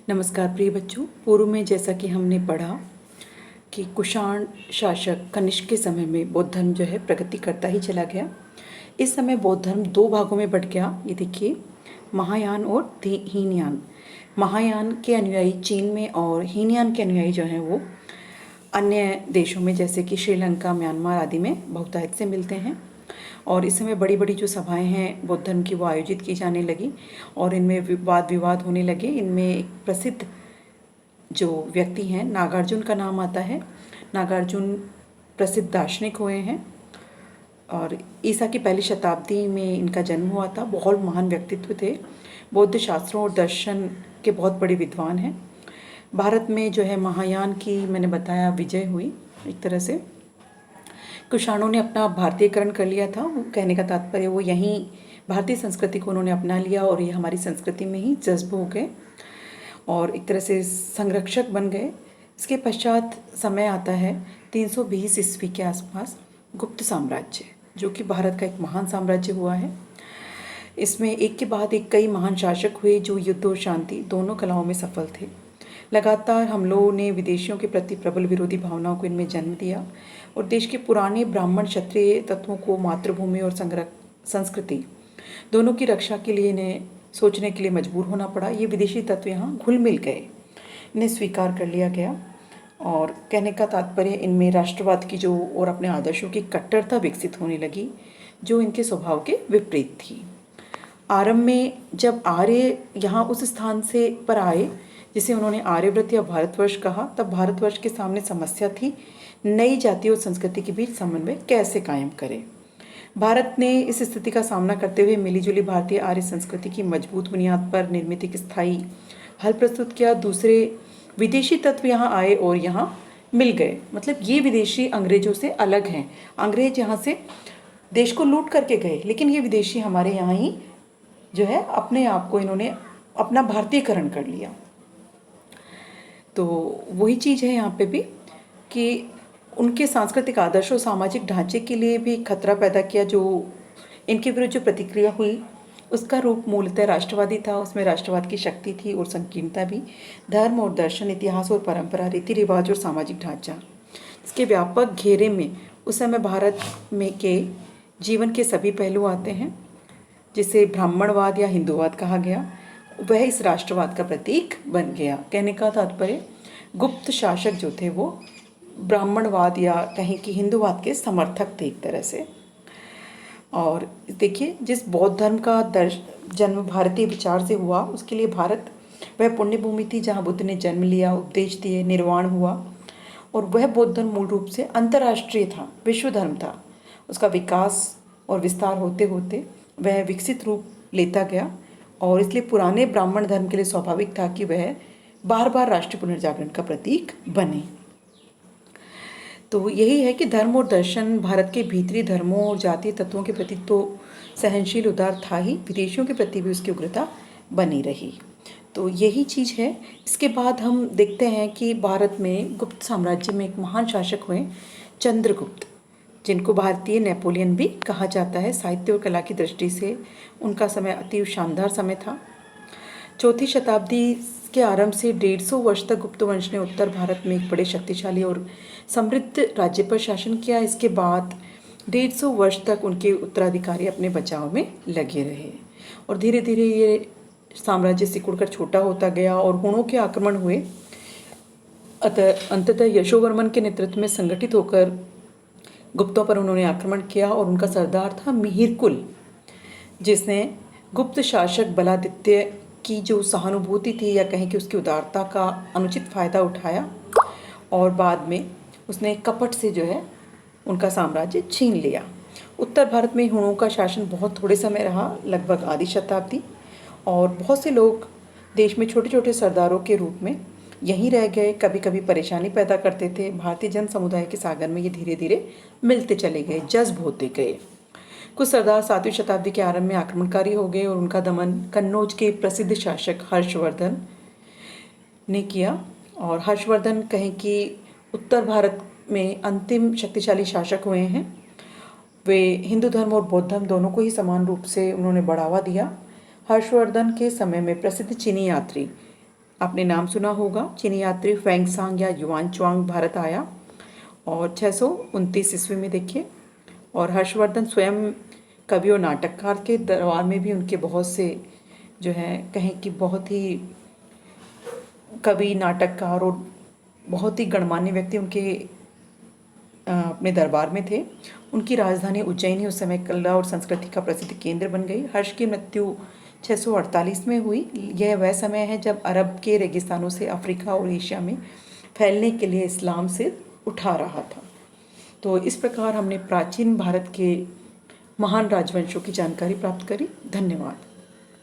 नमस्कार प्रिय बच्चों। पूर्व में जैसा कि हमने पढ़ा कि कुषाण शासक कनिष्क के समय में बौद्ध धर्म जो है प्रगति करता ही चला गया। इस समय बौद्ध धर्म दो भागों में बंट गया। ये देखिए, महायान और हीनयान। महायान के अनुयायी चीन में और हीनयान के अनुयायी जो हैं वो अन्य देशों में जैसे कि श्रीलंका, म्यांमार आदि में बहुतायत से मिलते हैं। और इस समय बड़ी बड़ी जो सभाएं हैं बौद्ध धर्म की वो आयोजित की जाने लगी और इनमें वाद विवाद होने लगे। इनमें एक प्रसिद्ध जो व्यक्ति हैं, नागार्जुन का नाम आता है। नागार्जुन प्रसिद्ध दार्शनिक हुए हैं और ईसा की पहली शताब्दी में इनका जन्म हुआ था। बहुत महान व्यक्तित्व थे, बौद्ध शास्त्रों और दर्शन के बहुत बड़े विद्वान हैं। भारत में जो है महायान की मैंने बताया विजय हुई। एक तरह से कुषाणों ने अपना भारतीयकरण कर लिया था। कहने का तात्पर्य वो यहीं भारतीय संस्कृति को उन्होंने अपना लिया और ये हमारी संस्कृति में ही जज्ब हो गए और एक तरह से संरक्षक बन गए। इसके पश्चात समय आता है 320 ईस्वी के आसपास गुप्त साम्राज्य, जो कि भारत का एक महान साम्राज्य हुआ है। इसमें एक के बाद एक कई महान शासक हुए जो युद्ध और शांति दोनों कलाओं में सफल थे। लगातार हमलों ने विदेशियों के प्रति प्रबल विरोधी भावनाओं को इनमें जन्म दिया और देश के पुराने ब्राह्मण क्षत्रिय तत्वों को मातृभूमि और संस्कृति दोनों की रक्षा के लिए इन्हें सोचने के लिए मजबूर होना पड़ा। ये विदेशी तत्व यहाँ घुल मिल गए, इन्हें स्वीकार कर लिया गया और कहने का तात्पर्य इनमें राष्ट्रवाद की जो और अपने आदर्शों की कट्टरता विकसित होने लगी जो इनके स्वभाव के विपरीत थी। आरंभ में जब आर्य यहाँ उस स्थान से पर आए जिसे उन्होंने आर्यव्रत या भारतवर्ष कहा, तब भारतवर्ष के सामने समस्या थी नई जाति और संस्कृति के बीच समन्वय कैसे कायम करें। भारत ने इस स्थिति का सामना करते हुए मिलीजुली भारतीय आर्य संस्कृति की मजबूत बुनियाद पर निर्मित एक स्थायी हल प्रस्तुत किया। दूसरे विदेशी तत्व यहाँ आए और यहाँ मिल गए, मतलब ये विदेशी अंग्रेजों से अलग हैं। अंग्रेज यहाँ से देश को लूट करके गए, लेकिन ये विदेशी हमारे यहाँ ही जो है अपने आप को इन्होंने अपना भारतीयकरण कर लिया। तो वही चीज़ है यहाँ पे भी कि उनके सांस्कृतिक आदर्श और सामाजिक ढांचे के लिए भी खतरा पैदा किया। जो इनके विरुद्ध जो प्रतिक्रिया हुई उसका रूप मूलतः राष्ट्रवादी था। उसमें राष्ट्रवाद की शक्ति थी और संकीर्णता भी। धर्म और दर्शन, इतिहास और परंपरा, रीति रिवाज और सामाजिक ढांचा, इसके व्यापक घेरे में उस समय भारत में के जीवन के सभी पहलू आते हैं, जिसे ब्राह्मणवाद या हिंदूवाद कहा गया। वह इस राष्ट्रवाद का प्रतीक बन गया। कहने का तात्पर्य गुप्त शासक जो थे वो ब्राह्मणवाद या कहें कि हिंदूवाद के समर्थक थे एक तरह से। और देखिए, जिस बौद्ध धर्म का जन्म भारतीय विचार से हुआ उसके लिए भारत वह पुण्य भूमि थी जहाँ बुद्ध ने जन्म लिया, उपदेश दिए, निर्वाण हुआ। और वह बौद्ध धर्म मूल रूप से अंतर्राष्ट्रीय था, विश्व धर्म था। उसका विकास और विस्तार होते होते वह विकसित रूप लेता गया और इसलिए पुराने ब्राह्मण धर्म के लिए स्वाभाविक था कि वह बार बार राष्ट्रीय पुनर्जागरण का प्रतीक बने। तो यही है कि धर्म और दर्शन भारत के भीतरी धर्मों और जातीय तत्वों के प्रति तो सहनशील उदार था ही, विदेशियों के प्रति भी उसकी उग्रता बनी रही। तो यही चीज़ है। इसके बाद हम देखते हैं कि भारत में गुप्त साम्राज्य में एक महान शासक हुए चंद्रगुप्त, जिनको भारतीय नेपोलियन भी कहा जाता है। साहित्य और कला की दृष्टि से उनका समय अति शानदार समय था। चौथी शताब्दी के आरंभ से 150 वर्ष तक गुप्त वंश ने उत्तर भारत में एक बड़े शक्तिशाली और समृद्ध राज्य पर शासन किया। इसके बाद 150 वर्ष तक उनके उत्तराधिकारी अपने बचाव में लगे रहे और धीरे धीरे ये साम्राज्य सिकुड़कर छोटा होता गया और हुणों के आक्रमण हुए। अंततः यशोवर्मन के नेतृत्व में संगठित होकर गुप्तों पर उन्होंने आक्रमण किया और उनका सरदार था मिहिरकुल, जिसने गुप्त शासक बलादित्य की जो सहानुभूति थी या कहें कि उसकी उदारता का अनुचित फ़ायदा उठाया और बाद में उसने कपट से जो है उनका साम्राज्य छीन लिया। उत्तर भारत में हुणों का शासन बहुत थोड़े समय रहा, लगभग आधी शताब्दी, और बहुत से लोग देश में छोटे छोटे सरदारों के रूप में यहीं रह गए। कभी कभी परेशानी पैदा करते थे। भारतीय जन समुदाय के सागर में ये धीरे धीरे मिलते चले गए, जज्ब होते गए। कुछ सरदार 7वीं शताब्दी के आरंभ में आक्रमणकारी हो गए और उनका दमन कन्नौज के प्रसिद्ध शासक हर्षवर्धन ने किया। और हर्षवर्धन कहें कि उत्तर भारत में अंतिम शक्तिशाली शासक हुए हैं। वे हिंदू धर्म और बौद्ध धर्म दोनों को ही समान रूप से उन्होंने बढ़ावा दिया। हर्षवर्धन के समय में प्रसिद्ध चीनी यात्री आपने नाम सुना होगा, चीनी यात्री फैंगसांग या युआनच्वांग भारत आया और 629 ईस्वी में देखिए। और हर्षवर्धन स्वयं कवि और नाटककार के दरबार में भी उनके बहुत से जो है कहें कि बहुत ही कवि, नाटककार और बहुत ही गणमान्य व्यक्ति उनके अपने दरबार में थे। उनकी राजधानी उज्जैनी उस समय कला और संस्कृति का प्रसिद्ध केंद्र बन गई। हर्ष की मृत्यु 648 में हुई। यह वह समय है जब अरब के रेगिस्तानों से अफ्रीका और एशिया में फैलने के लिए इस्लाम से उठा रहा था। तो इस प्रकार हमने प्राचीन भारत के महान राजवंशों की जानकारी प्राप्त करी। धन्यवाद।